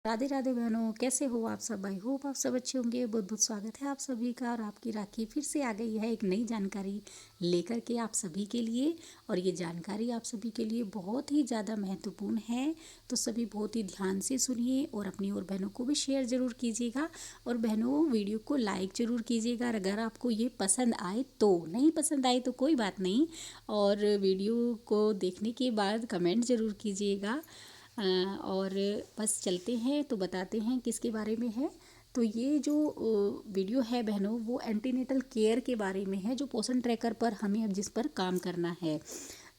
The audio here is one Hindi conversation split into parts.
राधे राधे बहनों, कैसे हो आप सब। आई होप आप सब अच्छे होंगे। बहुत बहुत स्वागत है आप सभी का। और आपकी राखी फिर से आ गई है एक नई जानकारी लेकर के आप सभी के लिए। और ये जानकारी आप सभी के लिए बहुत ही ज़्यादा महत्वपूर्ण है, तो सभी बहुत ही ध्यान से सुनिए और अपनी और बहनों को भी शेयर ज़रूर कीजिएगा। और बहनों, वीडियो को लाइक ज़रूर कीजिएगा। अगर आपको ये पसंद आए तो, नहीं पसंद आए तो कोई बात नहीं। और वीडियो को देखने के बाद कमेंट ज़रूर कीजिएगा। और बस चलते हैं तो बताते हैं किसके बारे में है। तो ये जो वीडियो है बहनों, वो एंटीनेटल केयर के बारे में है, जो पोषण ट्रैकर पर हमें अब जिस पर काम करना है।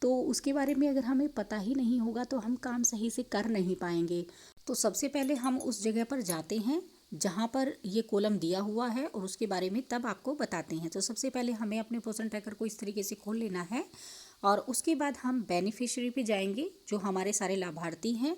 तो उसके बारे में अगर हमें पता ही नहीं होगा तो हम काम सही से कर नहीं पाएंगे। तो सबसे पहले हम उस जगह पर जाते हैं जहाँ पर ये कॉलम दिया हुआ है और उसके बारे में तब आपको बताते हैं। तो सबसे पहले हमें अपने पोषण ट्रैकर को इस तरीके से खोल लेना है और उसके बाद हम बेनिफिशियरी पे जाएंगे, जो हमारे सारे लाभार्थी हैं।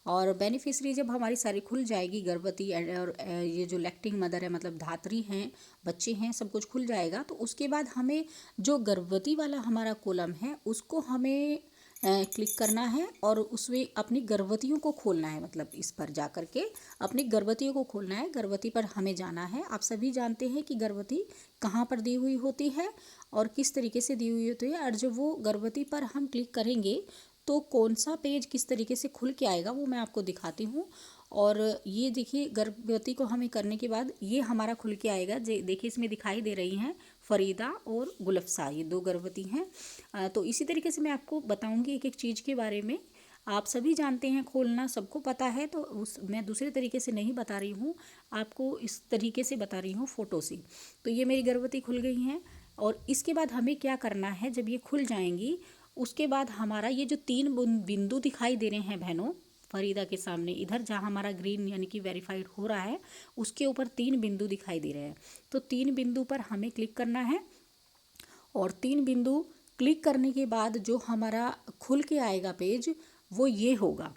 और बेनिफिशियरी जब हमारी सारी खुल जाएगी, गर्भवती और ये जो लैक्टिंग मदर है, मतलब धात्री हैं, बच्चे हैं, सब कुछ खुल जाएगा। तो उसके बाद हमें जो गर्भवती वाला हमारा कॉलम है उसको हमें क्लिक करना है और उसमें अपनी गर्भवतियों को खोलना है। मतलब इस पर जा कर के अपनी गर्भवतियों को खोलना है। गर्भवती पर हमें जाना है। आप सभी जानते हैं कि गर्भवती कहाँ पर दी हुई होती है और किस तरीके से दी हुई होती है। और जब वो गर्भवती पर हम क्लिक करेंगे तो कौन सा पेज किस तरीके से खुल के आएगा वो मैं आपको दिखाती हूँ। और ये देखिए, गर्भवती को हमें करने के बाद ये हमारा खुल के आएगा। देखिए, इसमें दिखाई दे रही हैं फरीदा और गुलफसा, ये दो गर्भवती हैं। तो इसी तरीके से मैं आपको बताऊंगी एक एक चीज़ के बारे में। आप सभी जानते हैं, खोलना सबको पता है, तो मैं दूसरे तरीके से नहीं बता रही हूँ, आपको इस तरीके से बता रही हूँ फ़ोटो से। तो ये मेरी गर्भवती खुल गई हैं। और इसके बाद हमें क्या करना है, जब ये खुल जाएंगी उसके बाद हमारा ये जो तीन बिंदु दिखाई दे रहे हैं बहनों, फरीदा के सामने इधर जहाँ हमारा ग्रीन यानी कि वेरीफाइड हो रहा है, उसके ऊपर तीन बिंदु दिखाई दे रहे हैं। तो तीन बिंदु पर हमें क्लिक करना है और तीन बिंदु क्लिक करने के बाद जो हमारा खुल के आएगा पेज, वो ये होगा।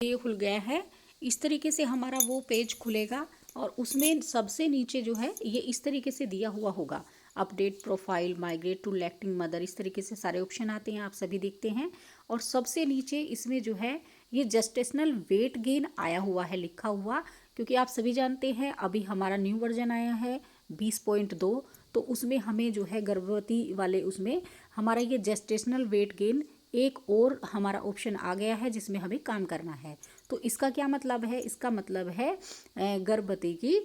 ये खुल गया है। इस तरीके से हमारा वो पेज खुलेगा और उसमें सबसे नीचे जो है ये इस तरीके से दिया हुआ होगा, update profile, migrate to lactating mother, इस तरीके से सारे ऑप्शन आते हैं, आप सभी देखते हैं। और सबसे नीचे इसमें जो है ये जेस्टेशनल वेट गेन आया हुआ है, लिखा हुआ। क्योंकि आप सभी जानते हैं अभी हमारा न्यू वर्जन आया है 20.2, तो उसमें हमें जो है गर्भवती वाले उसमें हमारा ये जेस्टेशनल वेट गेन एक और हमारा ऑप्शन आ गया है जिसमें हमें काम करना है। तो इसका क्या मतलब है? इसका मतलब है गर्भवती की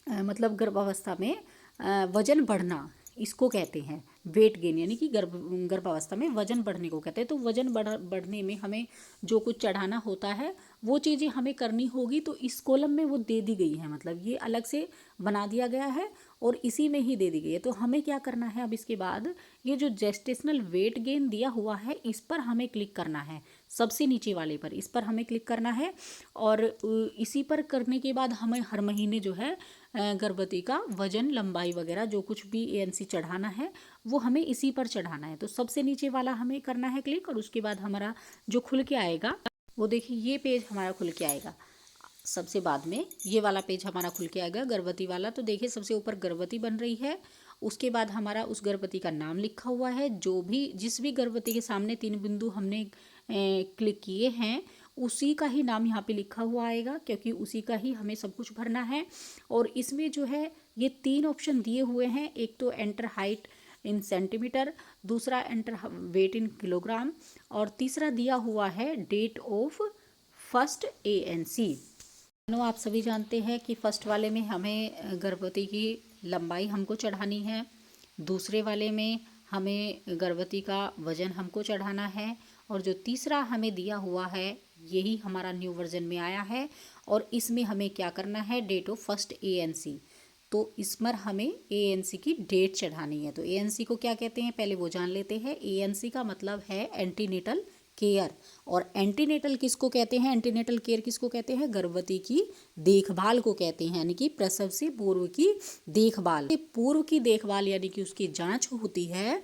मतलब गर्भावस्था में वजन बढ़ना, इसको कहते हैं वेट गेन, यानी कि गर्भावस्था में वजन बढ़ने को कहते हैं। तो वजन बढ़ने में हमें जो कुछ चढ़ाना होता है वो चीज़ें हमें करनी होगी। तो इस कॉलम में वो दे दी गई है, मतलब ये अलग से बना दिया गया है और इसी में ही दे दी गई है। तो हमें क्या करना है, अब इसके बाद ये जो जेस्टेशनल वेट गेन दिया हुआ है इस पर हमें क्लिक करना है, सबसे नीचे वाले पर, इस पर हमें क्लिक करना है। और इसी पर करने के बाद हमें हर महीने जो है गर्भवती का वजन, लंबाई वगैरह जो कुछ भी ANC चढ़ाना है वो हमें इसी पर चढ़ाना है। तो सबसे नीचे वाला हमें करना है क्लिक और उसके बाद हमारा जो खुल के आएगा वो देखिए, ये पेज हमारा खुल के आएगा। सबसे बाद में ये वाला पेज हमारा खुल के आएगा, गर्भवती वाला। तो देखिए, सबसे ऊपर गर्भवती बन रही है, उसके बाद हमारा उस गर्भवती का नाम लिखा हुआ है। जो भी जिस भी गर्भवती के सामने तीन बिंदु हमने क्लिक किए हैं उसी का ही नाम यहाँ पे लिखा हुआ आएगा, क्योंकि उसी का ही हमें सब कुछ भरना है। और इसमें जो है ये तीन ऑप्शन दिए हुए हैं, एक तो एंटर हाइट इन सेंटीमीटर, दूसरा एंटर वेट इन किलोग्राम, और तीसरा दिया हुआ है डेट ऑफ फर्स्ट ANC। आप सभी जानते हैं कि फर्स्ट वाले में हमें गर्भवती की लंबाई हमको चढ़ानी है, दूसरे वाले में हमें गर्भवती का वजन हमको चढ़ाना है, और जो तीसरा हमें दिया हुआ है यही हमारा न्यू वर्जन में आया है। और इसमें हमें क्या करना है, डेट ऑफ फर्स्ट ANC। तो इस पर हमें ANC की डेट चढ़ानी है। तो ANC को क्या कहते हैं पहले वो जान लेते हैं। ANC का मतलब है एंटीनेटल केयर। और एंटीनेटल किसको कहते हैं, एंटीनेटल केयर किसको कहते हैं, गर्भवती की देखभाल को कहते हैं, यानी कि प्रसव से पूर्व की देखभाल। पूर्व की देखभाल यानी कि उसकी जांच होती है,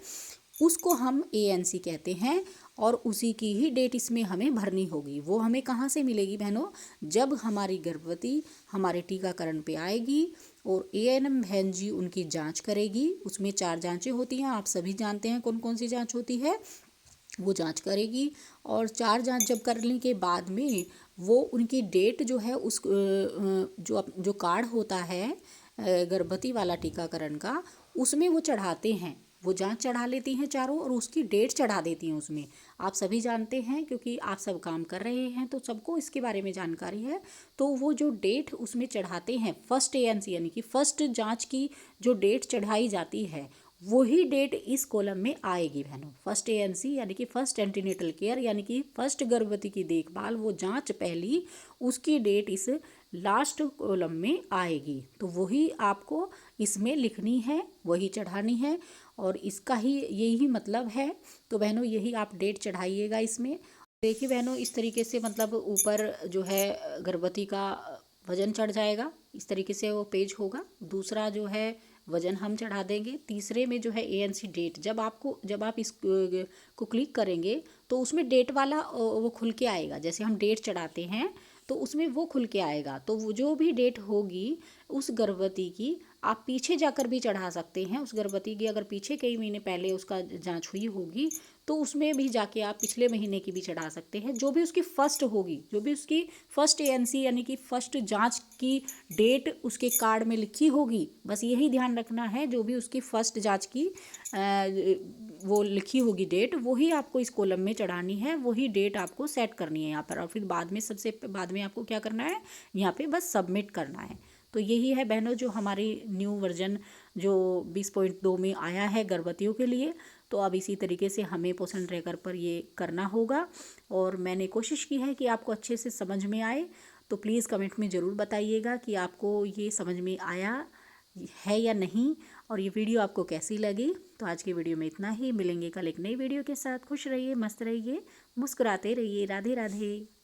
उसको हम ANC कहते हैं। और उसी की ही डेट इसमें हमें भरनी होगी। वो हमें कहाँ से मिलेगी बहनों, जब हमारी गर्भवती हमारे टीकाकरण पे आएगी और ANM बहन जी उनकी जांच करेगी। उसमें 4 जांचें होती हैं, आप सभी जानते हैं कौन कौन सी जांच होती है। वो जांच करेगी। और 4 जांच जब करने के बाद में वो उनकी डेट जो है उस जो कार्ड होता है गर्भवती वाला टीकाकरण का, उसमें वो चढ़ाते हैं। वो जांच चढ़ा लेती हैं चारों और उसकी डेट चढ़ा देती हैं उसमें। आप सभी जानते हैं क्योंकि आप सब काम कर रहे हैं तो सबको इसके बारे में जानकारी है। तो वो जो डेट उसमें चढ़ाते हैं फर्स्ट एएनसी यानी कि फर्स्ट जांच की जो डेट चढ़ाई जाती है वही डेट इस कॉलम में आएगी बहनों। फर्स्ट एएनसी यानी कि फर्स्ट एंटीनेटल केयर यानी कि फर्स्ट गर्भवती की देखभाल, वो जांच पहली, उसकी डेट इस लास्ट कॉलम में आएगी। तो वही आपको इसमें लिखनी है, वही चढ़ानी है और इसका ही यही मतलब है। तो बहनों यही आप डेट चढ़ाइएगा इसमें। देखिए बहनों इस तरीके से मतलब ऊपर जो है गर्भवती का वजन चढ़ जाएगा, इस तरीके से वो पेज होगा। दूसरा जो है वजन हम चढ़ा देंगे। तीसरे में जो है एएनसी डेट, जब आप इस को क्लिक करेंगे तो उसमें डेट वाला वो खुल के आएगा। जैसे हम डेट चढ़ाते हैं तो उसमें वो खुल के आएगा। तो वो जो भी डेट होगी उस गर्भवती की आप पीछे जाकर भी चढ़ा सकते हैं। उस गर्भवती की अगर पीछे कई महीने पहले उसका जांच हुई होगी तो उसमें भी जाके आप पिछले महीने की भी चढ़ा सकते हैं। जो भी उसकी फर्स्ट होगी, जो भी उसकी फर्स्ट एएनसी यानी कि फर्स्ट जांच की डेट उसके कार्ड में लिखी होगी, बस यही ध्यान रखना है। जो भी उसकी फर्स्ट जांच की वो लिखी होगी डेट, वही आपको इस कॉलम में चढ़ानी है, वही डेट आपको सेट करनी है यहाँ पर। और फिर बाद में सबसे बाद में आपको क्या करना है, यहाँ पे बस सबमिट करना है। तो यही है बहनों जो हमारी न्यू वर्जन जो 20.2 में आया है गर्भवतियों के लिए। तो अब इसी तरीके से हमें पोषण ट्रैकर पर ये करना होगा। और मैंने कोशिश की है कि आपको अच्छे से समझ में आए। तो प्लीज़ कमेंट में ज़रूर बताइएगा कि आपको ये समझ में आया है या नहीं, और ये वीडियो आपको कैसी लगी। तो आज की वीडियो में इतना ही, मिलेंगे कल एक नई वीडियो के साथ। खुश रहिए, मस्त रहिए, मुस्कुराते रहिए। राधे राधे।